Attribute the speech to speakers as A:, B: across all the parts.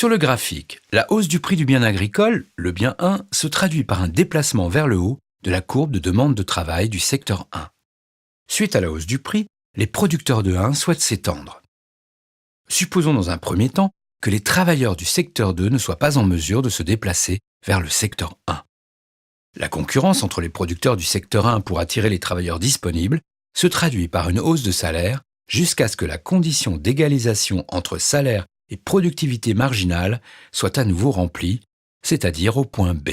A: Sur le graphique, la hausse du prix du bien agricole, le bien 1, se traduit par un déplacement vers le haut de la courbe de demande de travail du secteur 1. Suite à la hausse du prix, les producteurs de 1 souhaitent s'étendre. Supposons dans un premier temps que les travailleurs du secteur 2 ne soient pas en mesure de se déplacer vers le secteur 1. La concurrence entre les producteurs du secteur 1 pour attirer les travailleurs disponibles se traduit par une hausse de salaire jusqu'à ce que la condition d'égalisation entre salaire et productivité marginale soit à nouveau remplie, c'est-à-dire au point B.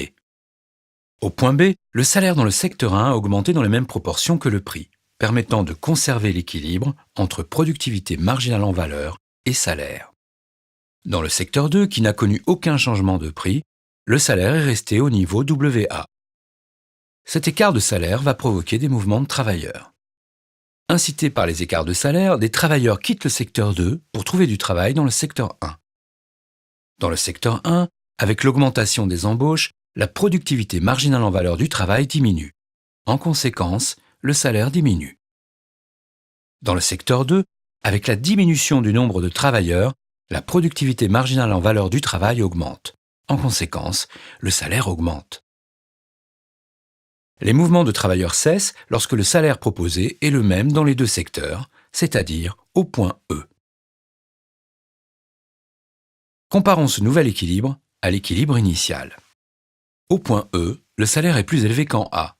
A: Au point B, le salaire dans le secteur 1 a augmenté dans les mêmes proportions que le prix, permettant de conserver l'équilibre entre productivité marginale en valeur et salaire. Dans le secteur 2, qui n'a connu aucun changement de prix, le salaire est resté au niveau WA. Cet écart de salaire va provoquer des mouvements de travailleurs. Incités par les écarts de salaire, des travailleurs quittent le secteur 2 pour trouver du travail dans le secteur 1. Dans le secteur 1, avec l'augmentation des embauches, la productivité marginale en valeur du travail diminue. En conséquence, le salaire diminue. Dans le secteur 2, avec la diminution du nombre de travailleurs, la productivité marginale en valeur du travail augmente. En conséquence, le salaire augmente. Les mouvements de travailleurs cessent lorsque le salaire proposé est le même dans les deux secteurs, c'est-à-dire au point E. Comparons ce nouvel équilibre à l'équilibre initial. Au point E, le salaire est plus élevé qu'en A.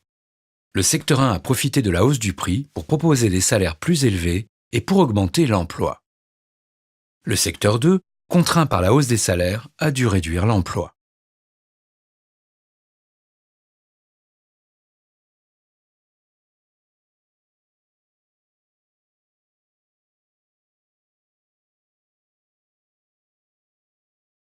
A: Le secteur 1 a profité de la hausse du prix pour proposer des salaires plus élevés et pour augmenter l'emploi. Le secteur 2, contraint par la hausse des salaires, a dû réduire l'emploi.